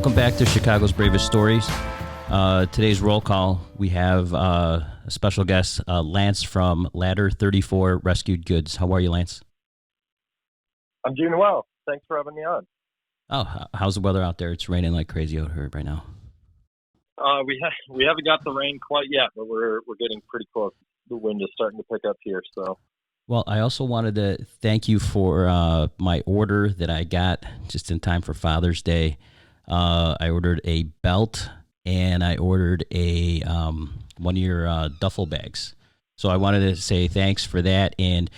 Welcome back to Chicago's Bravest Stories. Today's roll call, we have a special guest, Lance from Ladder 34 Rescued Goods. How are you, Lance? I'm doing well. Thanks for having me on. Oh, how's the weather out there? It's raining like crazy out here right now. We haven't got the rain quite yet, but we're getting pretty close. The wind is starting to pick up here. So, well, I also wanted to thank you for my order that I got just in time for Father's Day. I ordered a belt and I ordered a one of your duffel bags. So I wanted to say thanks for that. And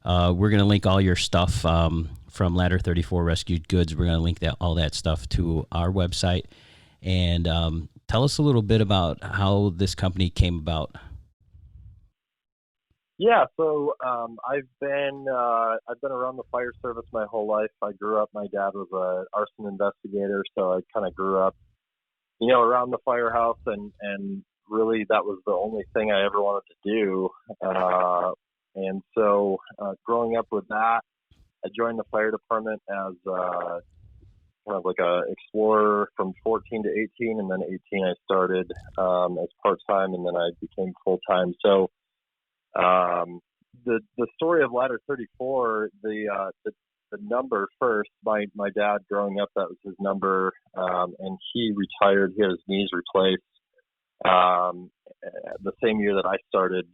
we're going to link all your stuff from Ladder 34 Rescued Goods. We're going to link all that stuff to our website. And tell us a little bit about how this company came about. yeah. So I've been around the fire service my whole life. I grew up. My dad was an arson investigator, so I kind of grew up, around the firehouse, and really that was the only thing I ever wanted to do. And so growing up with that, I joined the fire department as kind of like a explorer from 14 to 18, and then 18 I started as part-time, and then I became full-time. So the story of Ladder 34, the number first, my dad growing up, that was his number, and he retired. He had his knees replaced the same year that I started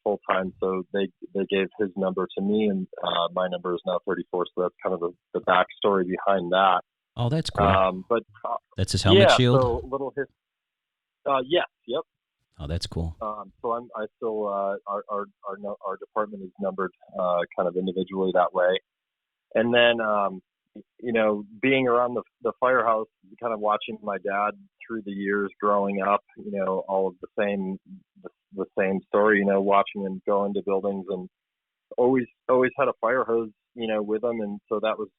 full-time. So they gave his number to me, and my number is now 34. So that's kind of the backstory behind that. Oh, that's cool. But that's his helmet shield? So little yes, yep. Oh, that's cool. So I still our department is numbered kind of individually that way, and then being around the firehouse, kind of watching my dad through the years growing up, all of the same story, watching him go into buildings and always had a fire hose, with him, and so that was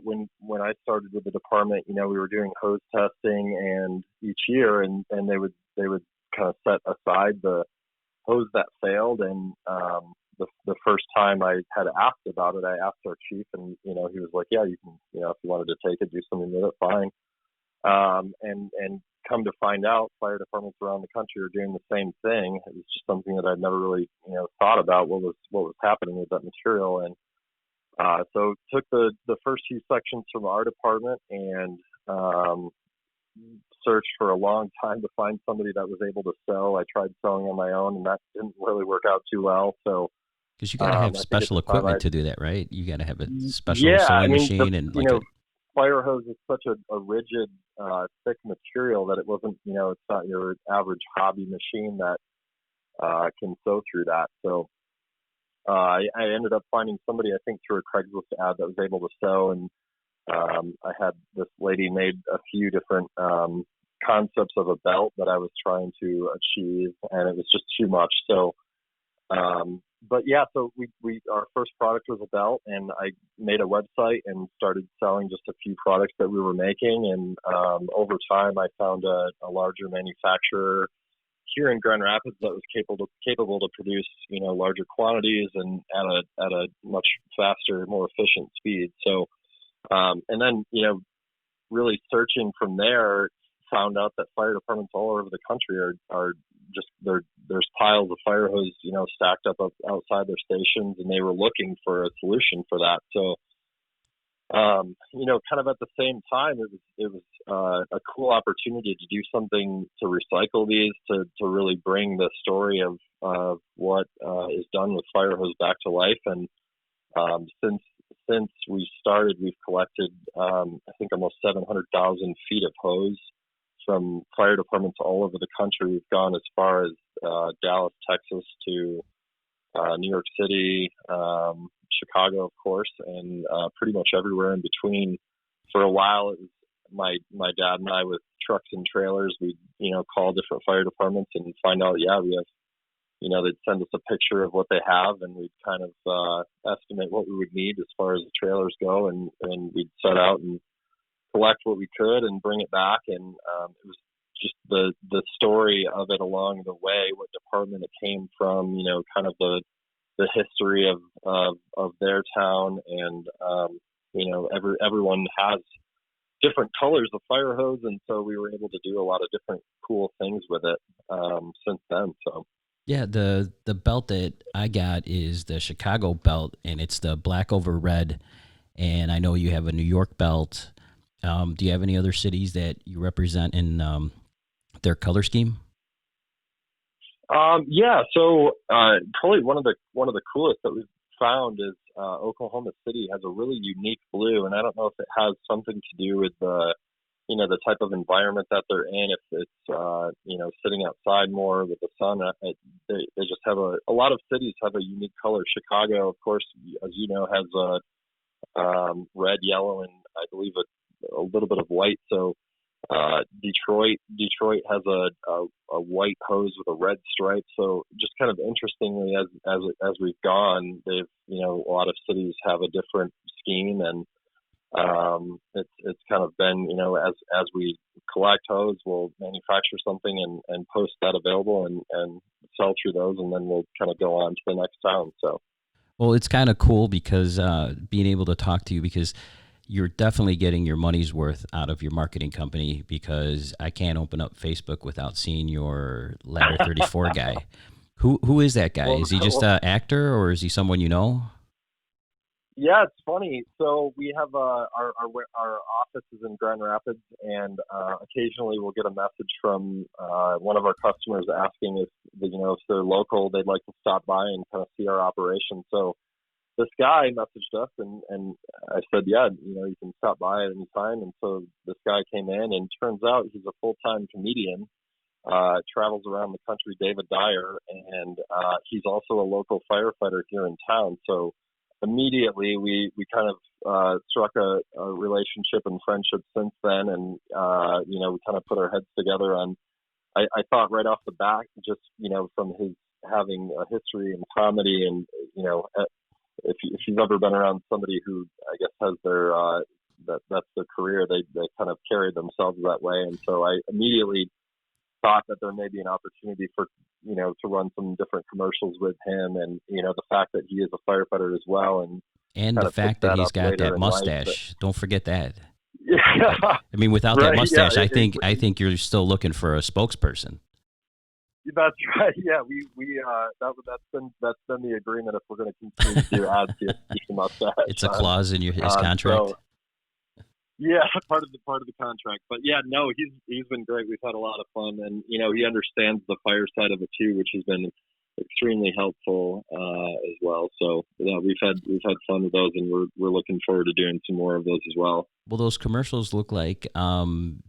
when I started with the department. We were doing hose testing, and each year, and they would kind of set aside the hose that failed. And the first time I had asked about it, I asked our chief, and he was like, "Yeah, you can. If you wanted to take it, do something with it, fine." And come to find out, fire departments around the country are doing the same thing. It was just something that I'd never really thought about what was happening with that material. And so took the first few sections from our department and searched for a long time to find somebody that was able to sew. I tried sewing on my own, and that didn't really work out too well. So because you got to have special equipment to do that, right? You got to have a special sewing machine and fire hose is such a rigid, thick material that it wasn't, it's not your average hobby machine that can sew through that. So I ended up finding somebody, I think through a Craigslist ad, that was able to sew, and I had this lady made a few different concepts of a belt that I was trying to achieve, and it was just too much. So, but yeah, so we our first product was a belt, and I made a website and started selling just a few products that we were making. And over time, I found a larger manufacturer here in Grand Rapids that was capable to produce larger quantities and at a much faster, more efficient speed. So, and then really searching from there, found out that fire departments all over the country are just there's piles of fire hose stacked up outside their stations, and they were looking for a solution for that. So kind of at the same time, it was a cool opportunity to do something to recycle these, to really bring the story of what is done with fire hose back to life. And since we started, we've collected I think almost 700,000 feet of hose from fire departments all over the country. We've gone as far as Dallas, Texas, to New York City, Chicago, of course, and pretty much everywhere in between. For a while, it was my dad and I with trucks and trailers. We'd call different fire departments and find out, we have, they'd send us a picture of what they have, and we'd kind of estimate what we would need as far as the trailers go, and we'd set out and collect what we could and bring it back. And it was just the story of it along the way, what department it came from, kind of the history of their town. And everyone has different colors of fire hose, and so we were able to do a lot of different cool things with it since then. So Yeah, the belt that I got is the Chicago belt, and it's the black over red. And I know you have a New York belt. Do you have any other cities that you represent in their color scheme? yeah, so probably one of the coolest that we've found is Oklahoma City has a really unique blue, and I don't know if it has something to do with the the type of environment that they're in. If it's sitting outside more with the sun, they just have a lot of cities have a unique color. Chicago, of course, as you know, has red, yellow, and I believe a little bit of white. So Detroit has a white hose with a red stripe. So just kind of interestingly, as we've gone, they've a lot of cities have a different scheme, and it's kind of been as we collect hose, we'll manufacture something and post that available and sell through those, and then we'll kind of go on to the next town. So. Well, it's kind of cool because being able to talk to you, because you're definitely getting your money's worth out of your marketing company, because I can't open up Facebook without seeing your Ladder 34 guy. Who is that guy? Well, Is he just an actor, or is he someone you know? yeah, it's funny. So we have our office is in Grand Rapids, and occasionally we'll get a message from one of our customers asking if they're local, they'd like to stop by and kind of see our operation. So this guy messaged us, and I said, yeah, you can stop by at any time. And so this guy came in, and turns out he's a full-time comedian. Travels around the country, David Dyer, and he's also a local firefighter here in town. So immediately we kind of struck a relationship and friendship since then, and we kind of put our heads together on. I thought right off the bat, just from his having a history in comedy, and if you've ever been around somebody who I guess has their that's their career, they kind of carry themselves that way, and so I immediately thought that there may be an opportunity for to run some different commercials with him, and the fact that he is a firefighter as well, And kind the of picked fact that that he's up got later that in life. mustache. Don't forget that. Yeah, I mean, without that right. Yeah, mustache, I think you're still looking for a spokesperson. that's right. Yeah, we that's been the agreement if we're going to continue to do ads to keep the mustache. It's a clause in his contract. So, yeah, part of the contract. But yeah, no, he's been great. We've had a lot of fun, and he understands the fire side of it too, which has been extremely helpful as well. So yeah, we've had fun with those, and we're looking forward to doing some more of those as well. Well, those commercials look like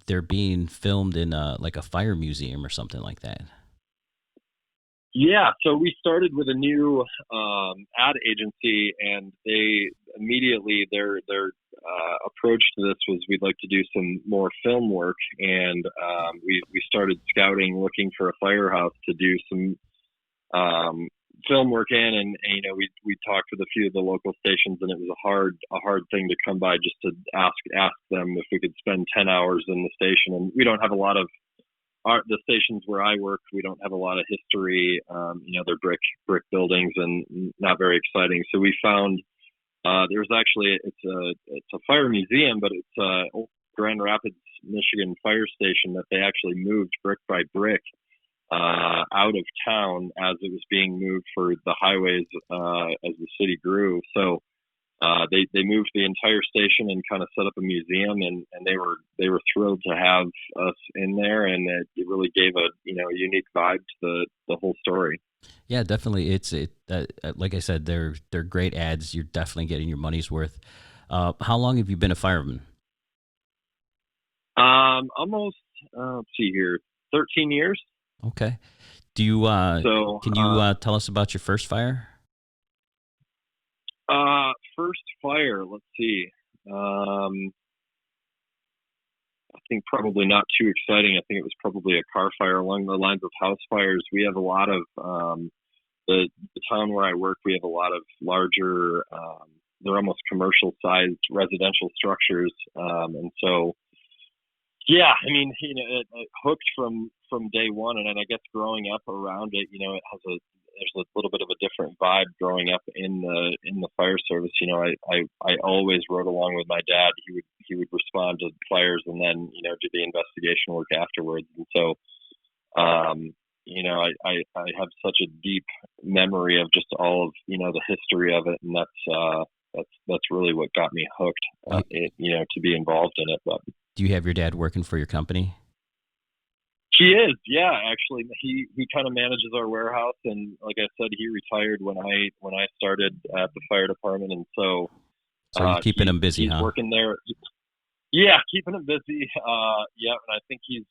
they're being filmed in like a fire museum or something like that. Yeah, so we started with a new ad agency, and they immediately their approach to this was we'd like to do some more film work, and we started scouting, looking for a firehouse to do some film work in, and we talked with a few of the local stations, and it was a hard thing to come by just to ask them if we could spend 10 hours in the station, and we don't have a lot of. The stations where I work, we don't have a lot of history. They're brick buildings and not very exciting. So we found there's actually it's a fire museum, but it's a Grand Rapids, Michigan fire station that they actually moved brick by brick out of town as it was being moved for the highways as the city grew. So they moved the entire station and kind of set up a museum, and they were thrilled to have us in there, and it really gave a unique vibe to the whole story. Yeah, definitely. Like I said, they're great ads. You're definitely getting your money's worth. How long have you been a fireman? Almost let's see here, 13 years. Okay. Do you So can you tell us about your first fire? first fire, let's see. I think probably not too exciting. I think it was probably a car fire along the lines of house fires. We have a lot of the town where I work. We have a lot of larger. They're almost commercial sized residential structures, and so yeah, I mean, it hooked from day one, and I guess growing up around it, it has there's a little bit of a different vibe growing up in the fire service. I always rode along with my dad. He would respond to fires and then do the investigation work afterwards. And so I have such a deep memory of just all of the history of it, and that's really what got me hooked, to be involved in it. But Do you have your dad working for your company? he is, yeah. Actually, he kind of manages our warehouse, and like I said, he retired when I started at the fire department, and so You're keeping him busy, he's huh? working there. Yeah, keeping him busy. Yeah, and I think he's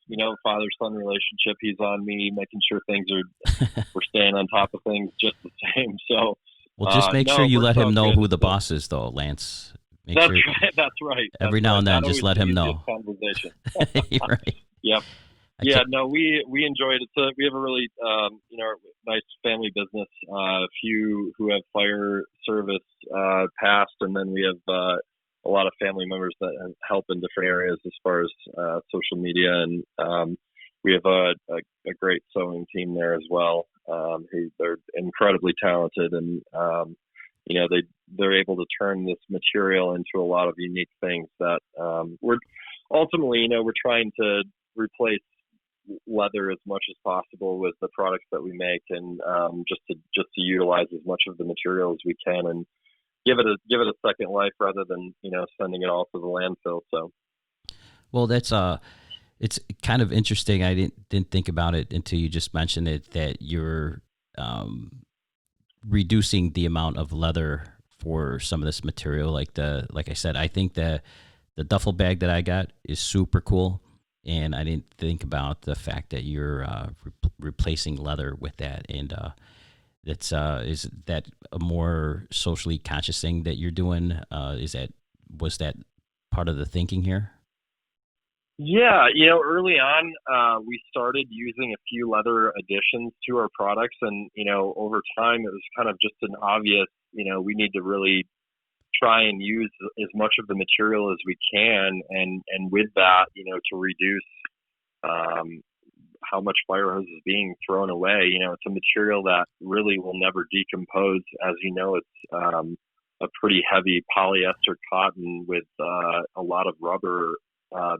father-son relationship. He's on me, making sure we're staying on top of things just the same. So Well, just make sure you we're let him know good. who the boss is, though, Lance. That's right. That's right. Every now and then, just let him know. Conversation. Right. Yep. Yeah. No, we enjoyed it. We have a really nice family business. A few who have fire service past, and then we have a lot of family members that help in different areas as far as social media, and we have a great sewing team there as well. They're incredibly talented, and they're able to turn this material into a lot of unique things that we're ultimately, we're trying to replace leather as much as possible with the products that we make, and just to utilize as much of the material as we can, and give it a second life rather than sending it all to the landfill. So, well, that's it's kind of interesting. I didn't think about it until you just mentioned it, that you're reducing the amount of leather for some of this material. Like I said, I think the duffel bag that I got is super cool, and I didn't think about the fact that you're replacing leather with that. And is that a more socially conscious thing that you're doing? Was that part of the thinking here? yeah, early on, we started using a few leather additions to our products, and over time, it was kind of just an obvious. We need to really try and use as much of the material as we can, and with that, to reduce how much fire hose is being thrown away. It's a material that really will never decompose. As it's a pretty heavy polyester cotton with a lot of rubber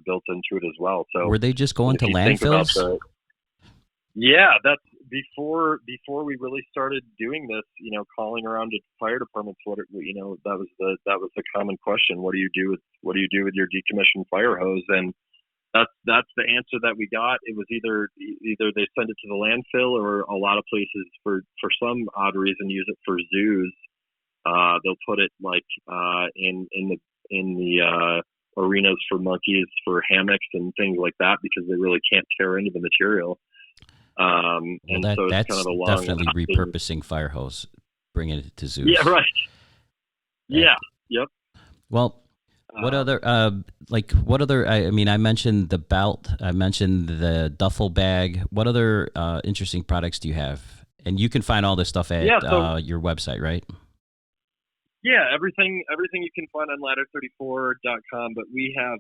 built into it as well. So were they just going to landfills? Yeah, that's before we really started doing this. Calling around to fire departments. That was the common question. What do you do with your decommissioned fire hose? And that's the answer that we got. It was either they send it to the landfill, or a lot of places for some odd reason use it for zoos. They'll put it in the arenas for monkeys, for hammocks and things like that, because they really can't tear into the material. So that's kind of a long definitely repurposing fire hose, bringing it to zoos. Yeah, right. Yeah. Yep. Well, what other I mean, I mentioned the belt, I mentioned the duffel bag. What other interesting products do you have? And you can find all this stuff at your website, right? Yeah, everything you can find on ladder34.com, but we have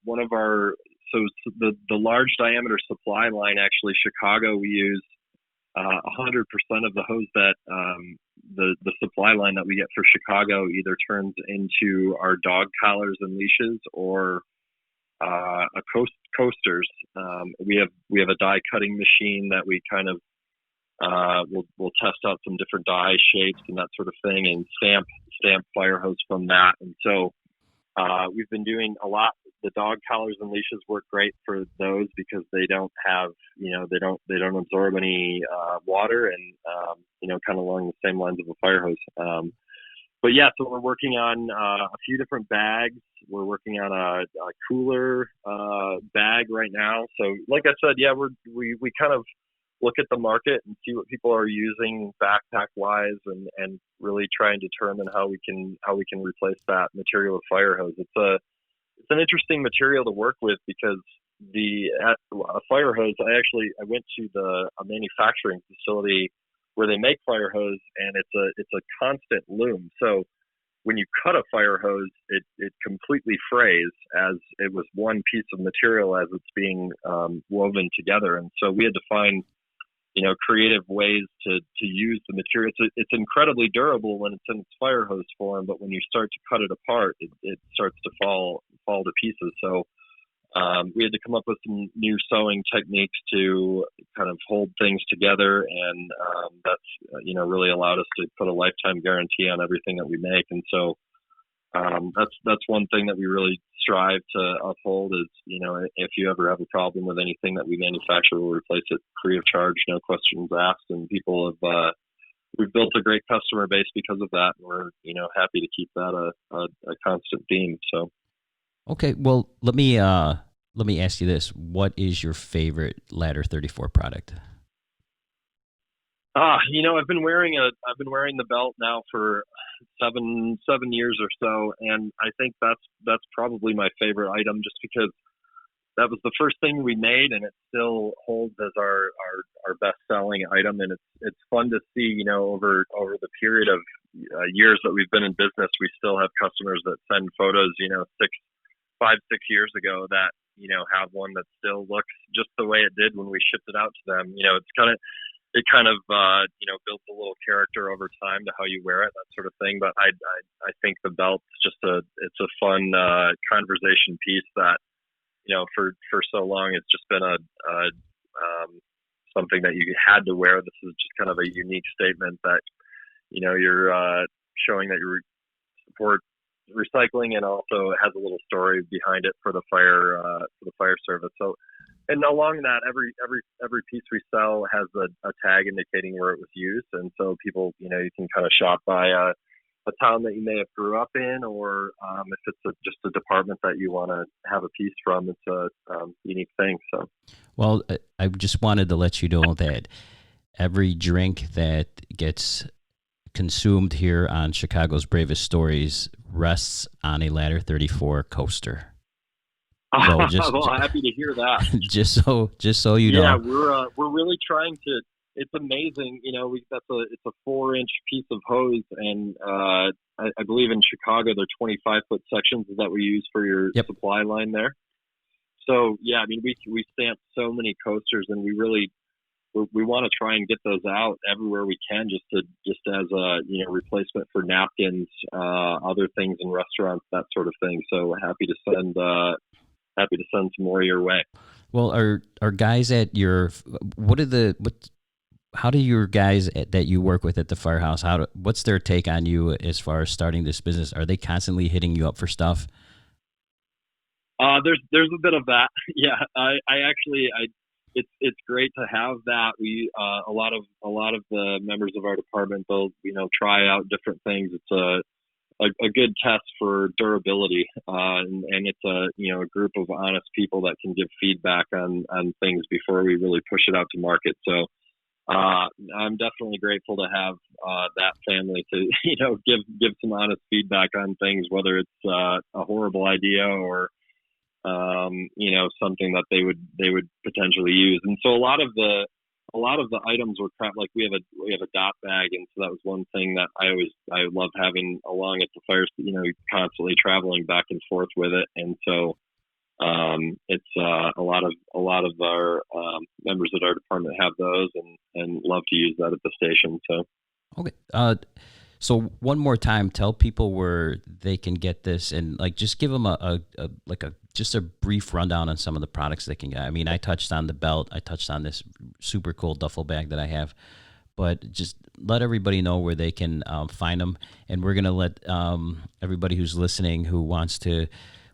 one of our the large diameter supply line. Actually, Chicago, we use 100% of the hose that the supply line that we get for Chicago either turns into our dog collars and leashes, or coasters. We have a die cutting machine that we kind of we'll test out some different die shapes and that sort of thing, and stamp fire hose from that. And so we've been doing a lot. The dog collars and leashes work great for those because they don't have, they don't absorb any water, and kind of along the same lines of a fire hose. But yeah, so we're working on a few different bags. We're working on a cooler bag right now. So like I said, yeah, we kind of look at the market and see what people are using backpack wise, and really try and determine how we can replace that material with fire hose. It's an interesting material to work with, because a fire hose, I went to a manufacturing facility where they make fire hose, and it's a constant loom. So when you cut a fire hose, it completely frays as it was one piece of material as it's being woven together. And so we had to find creative ways to use the material. It's incredibly durable when it's in its fire hose form, but when you start to cut it apart, it starts to fall to pieces. So we had to come up with some new sewing techniques to kind of hold things together, and that's really allowed us to put a lifetime guarantee on everything that we make. And so that's one thing that we really strive to uphold is, if you ever have a problem with anything that we manufacture, we'll replace it free of charge, no questions asked. And people have, we've built a great customer base because of that. And we're, happy to keep that a constant theme. So. Okay. Well, let me ask you this. What is your favorite Ladder 34 product? I've been wearing the belt now for seven years or so, and I think that's probably my favorite item, just because that was the first thing we made, and it still holds as our best selling item. And it's fun to see, over the period of years that we've been in business, we still have customers that send photos, 5-6 years ago that have one that still looks just the way it did when we shipped it out to them. It kind of builds a little character over time to how you wear it, that sort of thing. But I think the belt's just it's a fun conversation piece that, for so long it's just been a something that you had to wear. This is just kind of a unique statement that you're showing that you support recycling, and also has a little story behind it for the fire service. So, and along that, every piece we sell has a tag indicating where it was used, and so people, you can kind of shop by a town that you may have grew up in, or if it's just a department that you want to have a piece from, it's a unique thing. So, well, I just wanted to let you know that every drink that gets consumed here on Chicago's Bravest Stories rests on a Ladder 34 coaster. So well, happy to hear that. just so you know. Yeah, we're really trying to. It's amazing, it's a 4-inch piece of hose, and I believe in Chicago they're 25-foot sections that we use for your supply line there. So yeah, I mean we stamp so many coasters, and we want to try and get those out everywhere we can, just as a replacement for napkins, other things in restaurants, that sort of thing. So happy to send some more your way. Well, are guys at your how do your guys that you work with at the firehouse, what's their take on you as far as starting this business? Are they constantly hitting you up for stuff? There's a bit of that. Yeah, it's great to have that. We a lot of the members of our department, they'll try out different things. It's a good test for durability, and it's a group of honest people that can give feedback on things before we really push it out to market. So I'm definitely grateful to have that family to give some honest feedback on things, whether it's a horrible idea or something that they would potentially use. And so a lot of the items were crap. Like we have a dot bag, and so that was one thing that I love having along at the fire. Constantly traveling back and forth with it, and so it's a lot of our members at our department have those and love to use that at the station. So okay. So one more time, tell people where they can get this, and just give them just a brief rundown on some of the products they can get. I mean, I touched on the belt, I touched on this super cool duffel bag that I have, but just let everybody know where they can find them. And we're gonna let everybody who's listening who wants to,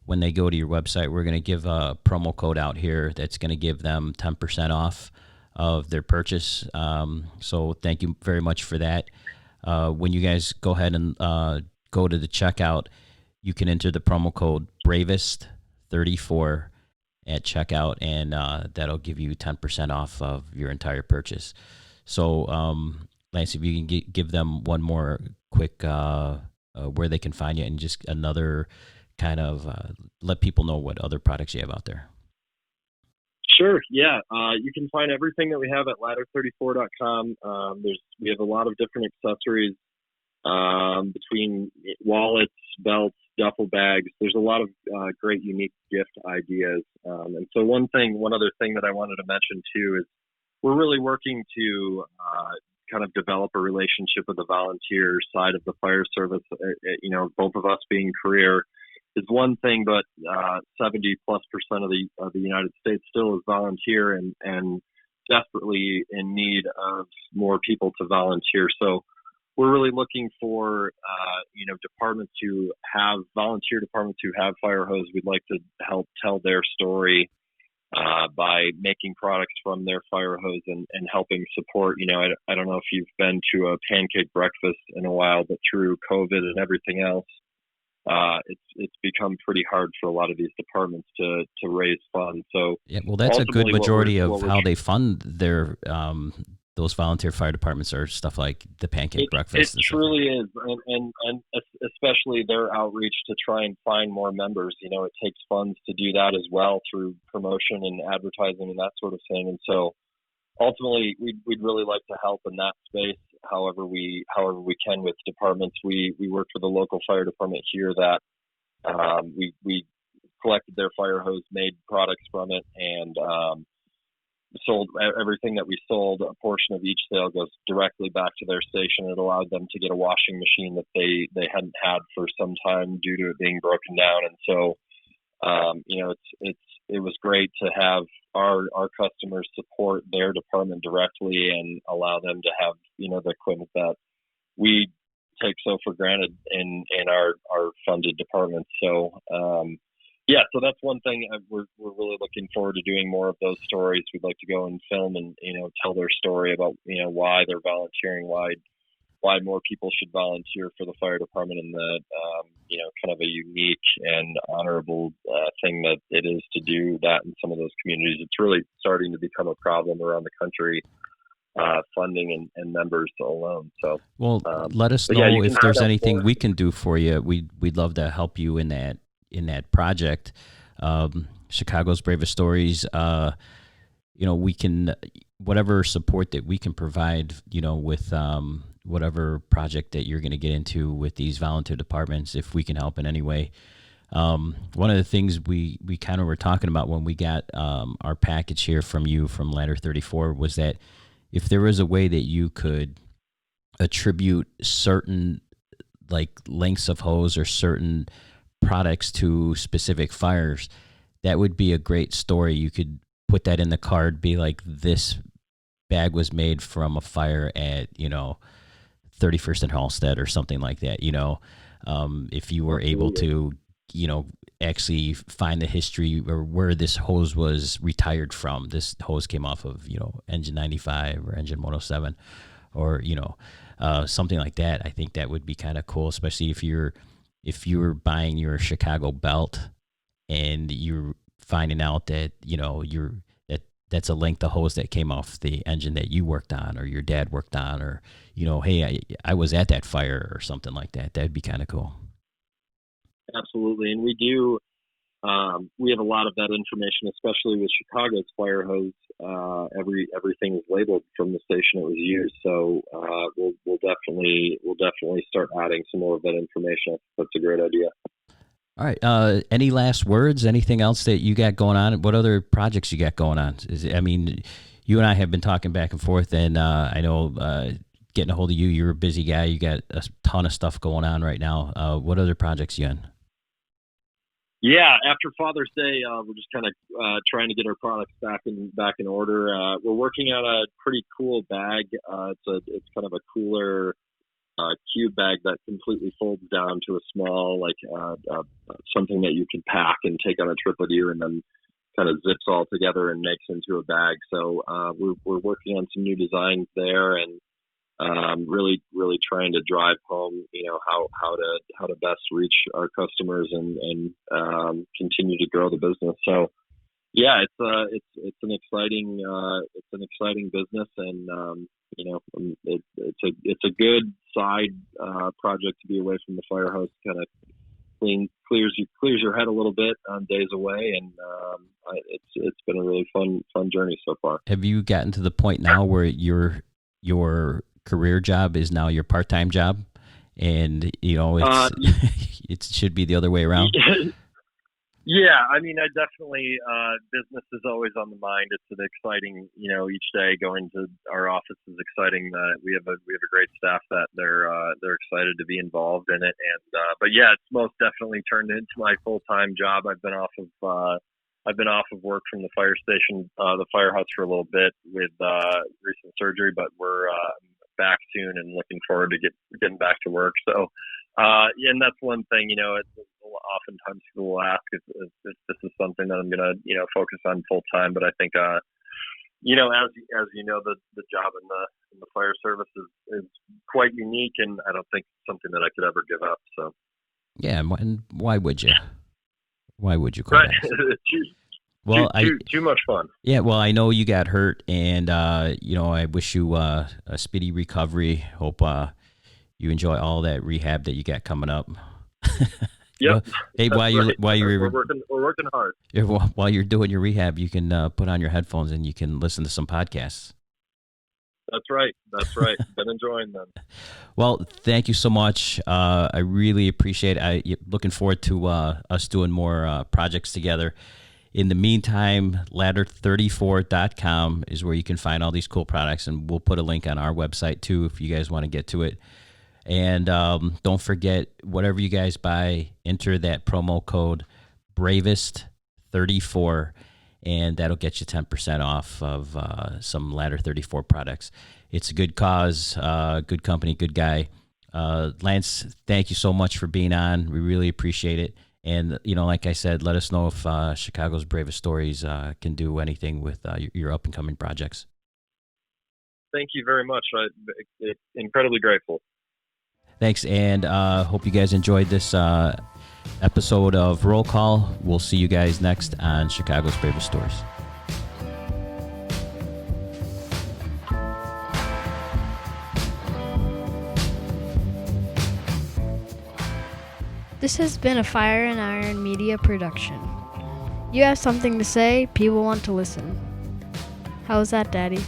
when they go to your website, we're gonna give a promo code out here that's gonna give them 10% off of their purchase. So thank you very much for that. When you guys go ahead and go to the checkout, you can enter the promo code BRAVEST34 at checkout, and that'll give you 10% off of your entire purchase. So, Lance, if you can give them one more quick where they can find you, and just another kind of let people know what other products you have out there. Sure. Yeah. You can find everything that we have at ladder34.com. We have a lot of different accessories, between wallets, belts, duffel bags. There's a lot of great, unique gift ideas. And so one other thing that I wanted to mention too is we're really working to kind of develop a relationship with the volunteer side of the fire service. Both of us being career is one thing, but 70+% of the United States still is volunteer and desperately in need of more people to volunteer. So we're really looking for departments who have volunteer departments who have fire hose. We'd like to help tell their story by making products from their fire hose and helping support. I don't know if you've been to a pancake breakfast in a while, but through COVID and everything else, it's become pretty hard for a lot of these departments to raise funds. So yeah, well, that's a good majority of how they fund their those volunteer fire departments are stuff like the pancake breakfast. It truly is, and especially their outreach to try and find more members. It takes funds to do that as well through promotion and advertising and that sort of thing. And so ultimately, we'd really like to help in that space. However we can with departments. We work for the local fire department here that we collected their fire hose, made products from it, and sold everything that we sold. A portion of each sale goes directly back to their station. It allowed them to get a washing machine that they hadn't had for some time due to it being broken down. And so, it was great to have our customers support their department directly and allow them to have, the equipment that we take so for granted in our funded departments. So, so that's one thing we're really looking forward to doing more of those stories. We'd like to go and film and, tell their story about, why they're volunteering, why more people should volunteer for the fire department, and the, kind of a unique and honorable thing that it is to do that in some of those communities. It's really starting to become a problem around the country, funding and members alone. So, well, let us know if there's anything we can do for you. We'd love to help you in that project. Chicago's Bravest Stories, we can, whatever support that we can provide, with whatever project that you're going to get into with these volunteer departments, if we can help in any way. One of the things we kind of were talking about when we got our package here from you from Ladder 34 was that if there was a way that you could attribute certain like lengths of hose or certain products to specific fires, that would be a great story. You could put that in the card, be like, this bag was made from a fire at 31st and Halstead or something like that. If you were able to actually find the history or where this hose was retired from. This hose came off of engine 95 or engine 107 or something like that. I think that would be kind of cool, especially if you're buying your Chicago belt and you're finding out that that's a length of hose that came off the engine that you worked on or your dad worked on, or hey, I was at that fire or something like that. That'd be kind of cool. Absolutely, and we do. We have a lot of that information, especially with Chicago's fire hose. Everything is labeled from the station it was used, so we'll definitely start adding some more of that information. That's a great idea. All right. Any last words? Anything else that you got going on? What other projects you got going on? You and I have been talking back and forth, and I know getting a hold of you, you're a busy guy. You got a ton of stuff going on right now. What other projects you in? Yeah, after Father's Day, we're just kind of trying to get our products back in order. We're working on a pretty cool bag. It's kind of a cooler cube bag that completely folds down to a small, something that you can pack and take on a trip with you, and then kind of zips all together and makes into a bag. So we're working on some new designs there, and really trying to drive home, how to best reach our customers and continue to grow the business. So yeah, it's an exciting business, and it's a good side project to be away from the fire hose. Kind of clears your head a little bit on days away, and it's been a really fun journey so far. Have you gotten to the point now where your career job is now your part-time job, and it's it should be the other way around? Yeah, I mean, I definitely business is always on the mind. It's an exciting, each day going to our office is exciting. We have a great staff that they're excited to be involved in it, and but yeah, it's most definitely turned into my full time job. I've been off of work from the fire station, the firehouse for a little bit with recent surgery, but we're back soon and looking forward to getting back to work. So. Yeah, and that's one thing, oftentimes people will ask if this is something that I'm going to, focus on full time. But I think, as you know, the job in the fire service is quite unique, and I don't think it's something that I could ever give up. So, Yeah, and why would you? Why would you call right. that? Well, too much fun. Yeah, well, I know you got hurt, and I wish you a speedy recovery. Hope you enjoy all that rehab that you got coming up. Yep. Hey, we're working hard. While you're doing your rehab, you can put on your headphones and you can listen to some podcasts. That's right. Been enjoying them. Well, thank you so much. I really appreciate it. Looking forward to us doing more projects together. In the meantime, ladder34.com is where you can find all these cool products, and we'll put a link on our website too if you guys want to get to it. And don't forget, whatever you guys buy, enter that promo code Bravest34, and that'll get you 10% off of some Ladder 34 products. It's a good cause, good company, good guy. Lance, thank you so much for being on. We really appreciate it. And, like I said, let us know if Chicago's Bravest Stories can do anything with your up-and-coming projects. Thank you very much. I'm incredibly grateful. Thanks, and hope you guys enjoyed this episode of Roll Call. We'll see you guys next on Chicago's Bravest Stories. This has been a Fire and Iron Media production. You have something to say, people want to listen. How's that, Daddy?